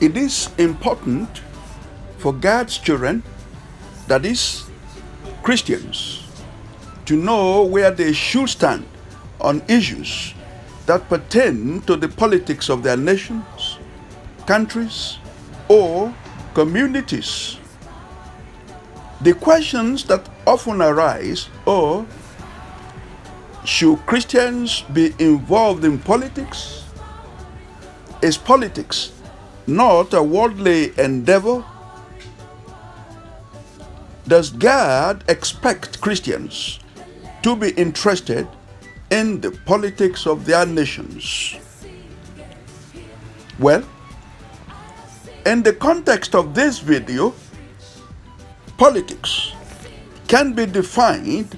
It is important for God's children, that is, Christians, to know where they should stand on issues that pertain to the politics of their nations, countries, or communities. The questions that often arise are: should Christians be involved in politics? Is politics not a worldly endeavor? Does God expect Christians to be interested in the politics of their nations? Well, in the context of this video, politics can be defined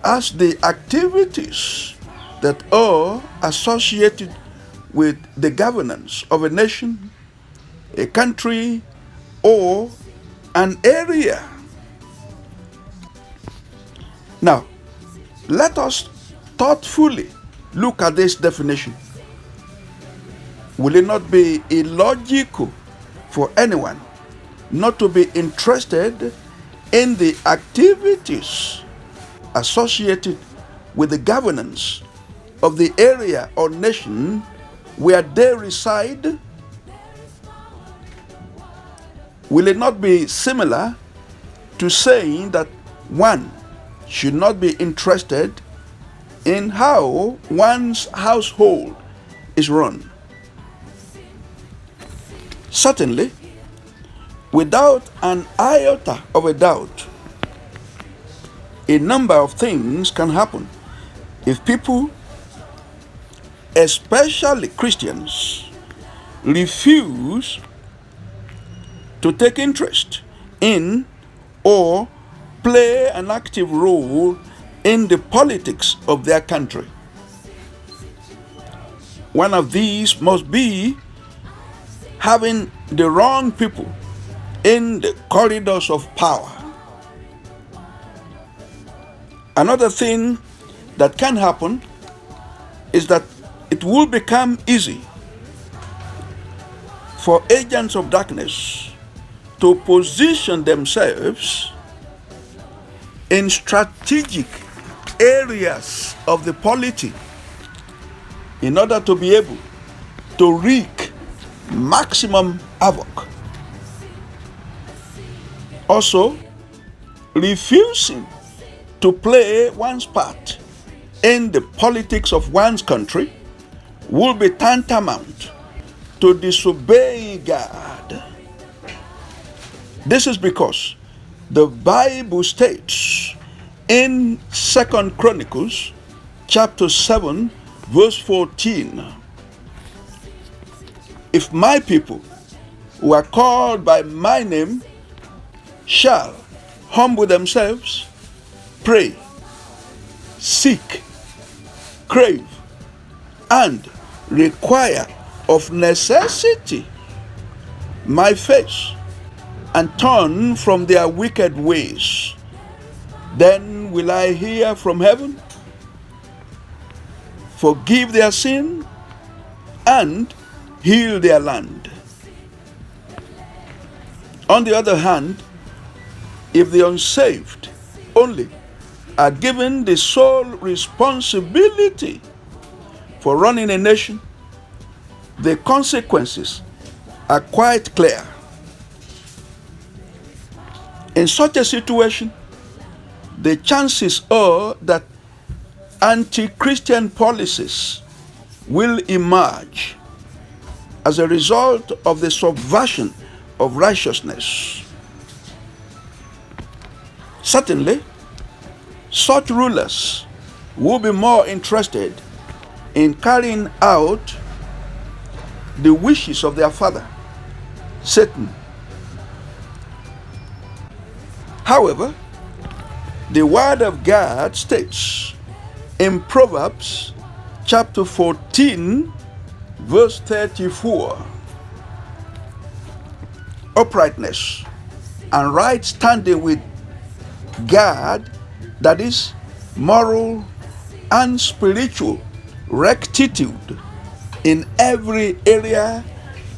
as the activities that are associated with the governance of a nation, a country, or an area. Now, let us thoughtfully look at this definition. Will it not be illogical for anyone not to be interested in the activities associated with the governance of the area or nation where they reside? Will it not be similar to saying that one should not be interested in how one's household is run? Certainly, without an iota of a doubt, a number of things can happen if people, especially Christians, refuse to take interest in or play an active role in the politics of their country. One of these must be having the wrong people in the corridors of power. Another thing that can happen is that it will become easy for agents of darkness to position themselves in strategic areas of the polity in order to be able to wreak maximum havoc. Also, refusing to play one's part in the politics of one's country will be tantamount to disobeying God. This is because the Bible states in 2 Chronicles chapter 7 verse 14, if my people who are called by my name shall humble themselves, pray, seek, crave, and require of necessity my face, and turn from their wicked ways, then will I hear from heaven, forgive their sin, and heal their land. On the other hand, if the unsaved only are given the sole responsibility for running a nation, the consequences are quite clear. In such a situation, the chances are that anti-Christian policies will emerge as a result of the subversion of righteousness. Certainly, such rulers will be more interested in carrying out the wishes of their father, Satan. However, the Word of God states in Proverbs chapter 14 verse 34, uprightness and right standing with God, that is, moral and spiritual rectitude in every area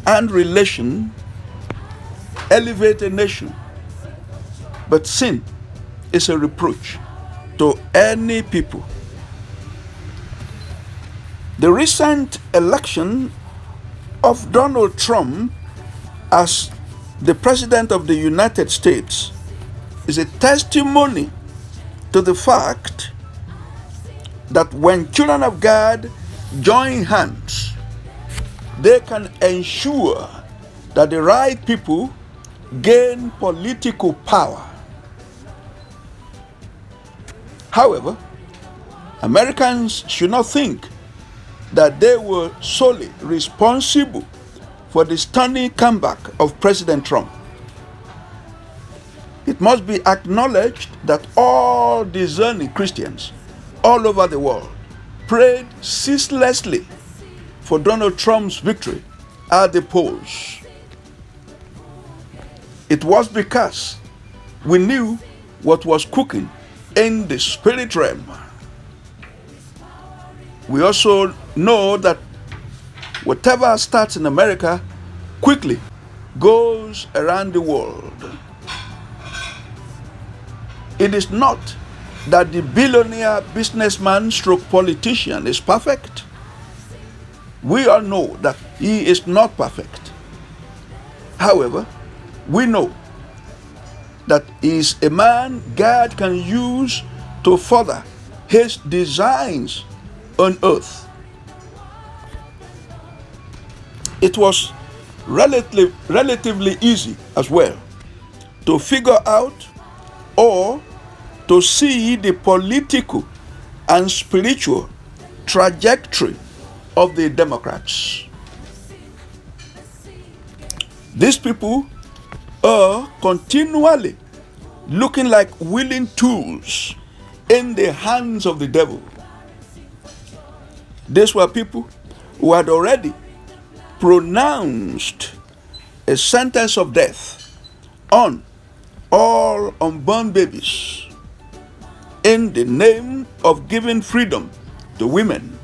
and relation, elevate a nation. But sin is a reproach to any people. The recent election of Donald Trump as the President of the United States is a testimony to the fact that when children of God join hands, they can ensure that the right people gain political power. However, Americans should not think that they were solely responsible for the stunning comeback of President Trump. It must be acknowledged that all discerning Christians all over the world prayed ceaselessly for Donald Trump's victory at the polls. It was because we knew what was cooking in the spirit realm. We also know that whatever starts in America quickly goes around the world. It is not that the billionaire businessman stroke politician is perfect. We all know that he is not perfect. However, we know that he is a man God can use to further his designs on earth. It was relatively easy as well to figure out or to see the political and spiritual trajectory of the Democrats. These people are continually looking like willing tools in the hands of the devil. These were people who had already pronounced a sentence of death on all unborn babies in the name of giving freedom to women.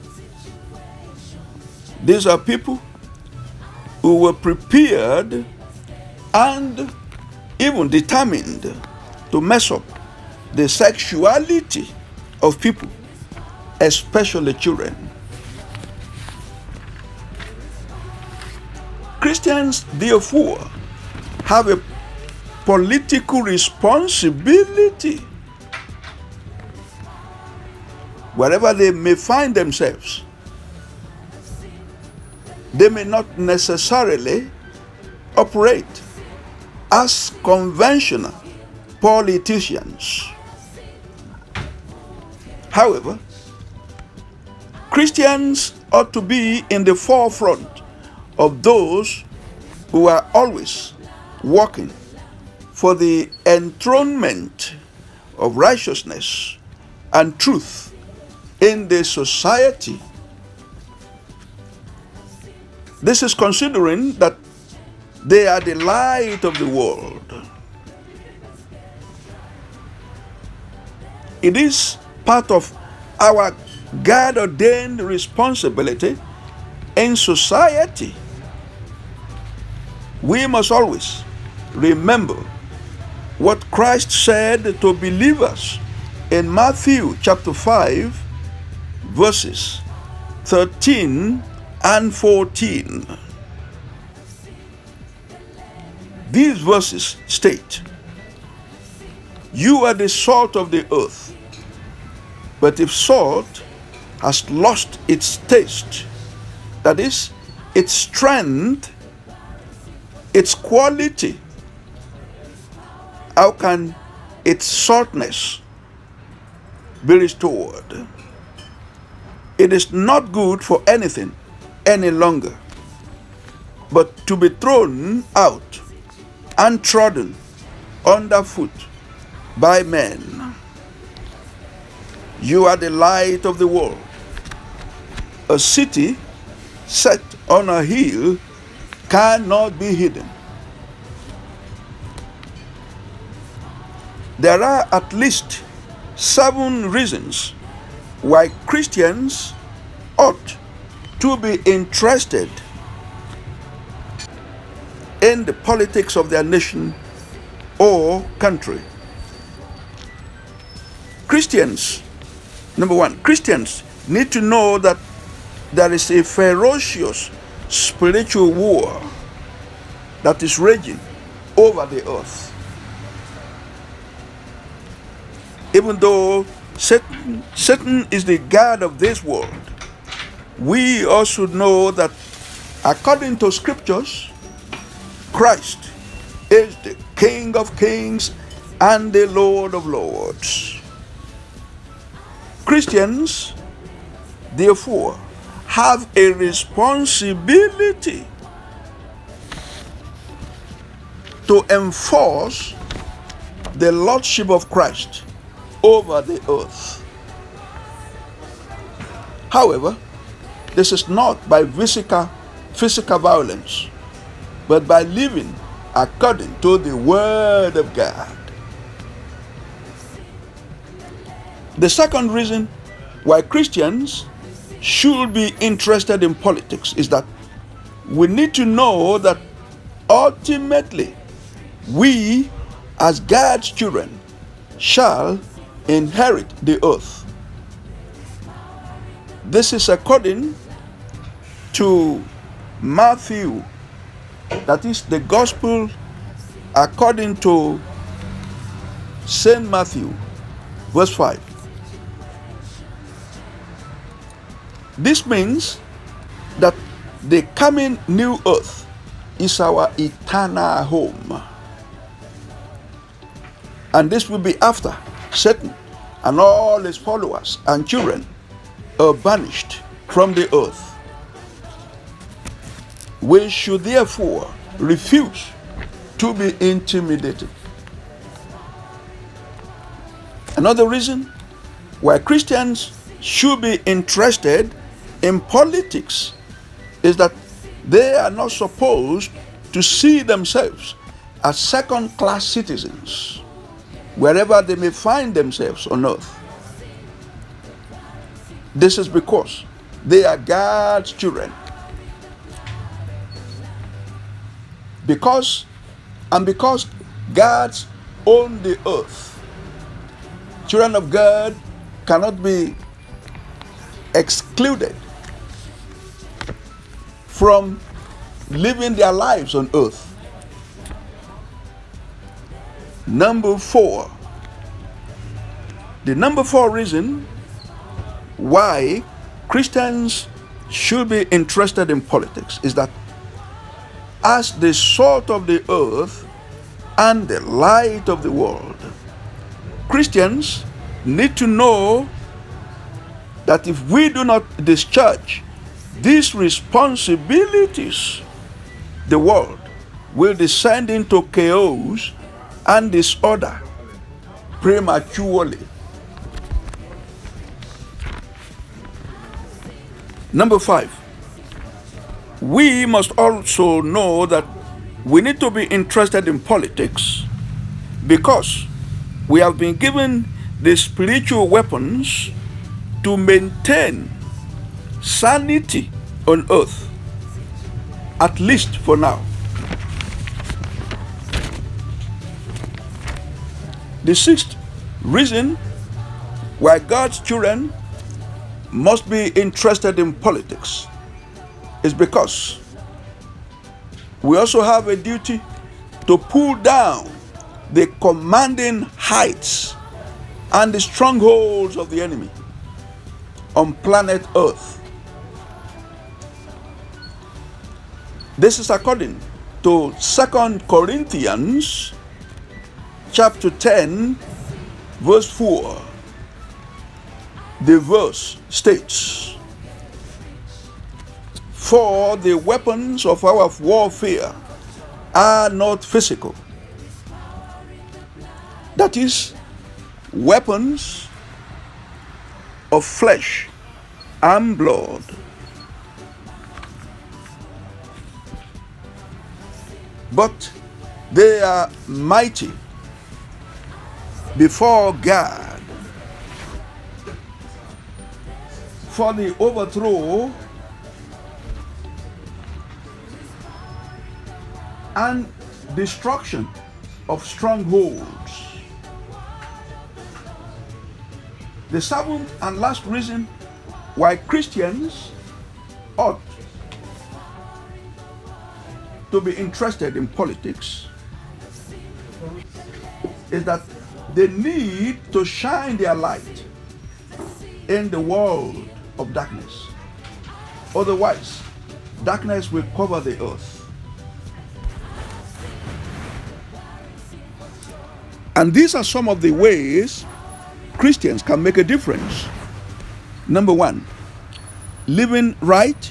These are people who were prepared and even determined to mess up the sexuality of people, especially children. Christians, therefore, have a political responsibility wherever they may find themselves. They may not necessarily operate as conventional politicians. However, Christians ought to be in the forefront of those who are always working for the enthronement of righteousness and truth in the society. This is considering that they are the light of the world. It is part of our God-ordained responsibility in society. We must always remember what Christ said to believers in Matthew chapter 5, verses 13 and 14. These verses state, "You are the salt of the earth, but if salt has lost its taste, that is, its strength, its quality, how can its saltness be restored? It is not good for anything any longer, but to be thrown out and trodden underfoot by men. You are the light of the world. A city set on a hill cannot be hidden. There are at least 7 reasons why Christians ought to be interested in the politics of their nation or country. Christians, number one, Christians need to know that there is a ferocious spiritual war that is raging over the earth. Even though Satan is the god of this world, we also know that according to scriptures, Christ is the King of kings and the Lord of lords. Christians, therefore, have a responsibility to enforce the lordship of Christ over the earth. However, this is not by physical violence, but by living according to the Word of God. The second reason why Christians should be interested in politics is that we need to know that ultimately we, as God's children, shall inherit the earth. This is according to Matthew, that is the gospel according to St. Matthew, verse 5. This means that the coming new earth is our eternal home. And this will be after Satan and all his followers and children are banished from the earth. We should therefore refuse to be intimidated. Another reason why Christians should be interested in politics is that they are not supposed to see themselves as second-class citizens wherever they may find themselves on earth. This is because they are God's children. Because God owns the earth, children of God cannot be excluded from living their lives on earth. Number 4. The number 4 reason why Christians should be interested in politics is that as the salt of the earth and the light of the world, Christians need to know that if we do not discharge these responsibilities, the world will descend into chaos and disorder prematurely. Number 5, we must also know that we need to be interested in politics because we have been given the spiritual weapons to maintain sanity on earth, at least for now. The 6th reason why God's children must be interested in politics is because we also have a duty to pull down the commanding heights and the strongholds of the enemy on planet Earth. This is according to 2 Corinthians chapter 10, verse 4. The verse states, "For the weapons of our warfare are not physical." That is, weapons of flesh and blood. but they are mighty before God for the overthrow and destruction of strongholds. The seventh and last reason why Christians ought to be interested in politics is that they need to shine their light in the world of darkness. Otherwise, darkness will cover the earth. And these are some of the ways Christians can make a difference. Number one, living right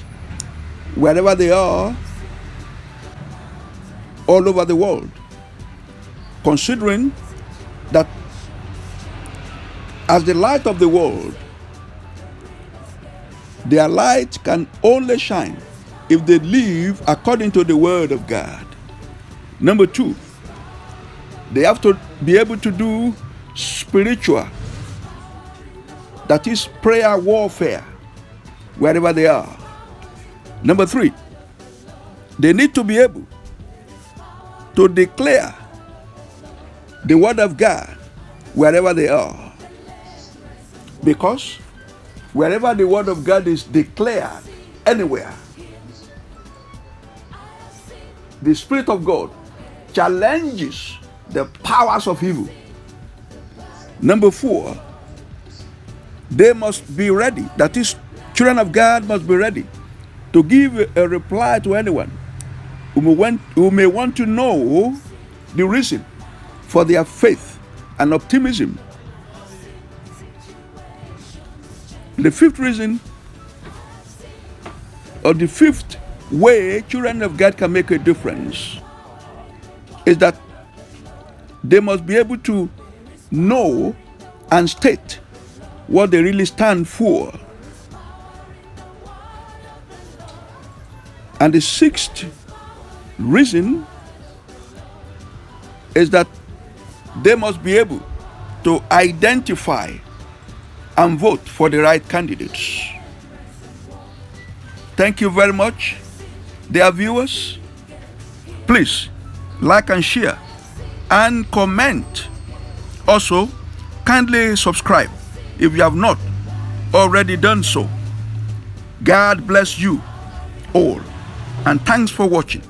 wherever they are, all over the world, considering that as the light of the world, their light can only shine if they live according to the word of God. Number two, they have to be able to do spiritual, that is prayer warfare, wherever they are. Number three, they need to be able to declare the word of God wherever they are. Because wherever the word of God is declared, anywhere, the Spirit of God challenges the powers of evil. Number four, they must be ready. That is, children of God must be ready to give a reply to anyone who may want to know the reason for their faith and optimism. The fifth reason, or the fifth way children of God can make a difference, is that they must be able to know and state what they really stand for. And the sixth reason is that they must be able to identify and vote for the right candidates. Thank you very much, dear viewers. Please like and share and comment. Also, kindly subscribe if you have not already done so. God bless you all, and thanks for watching.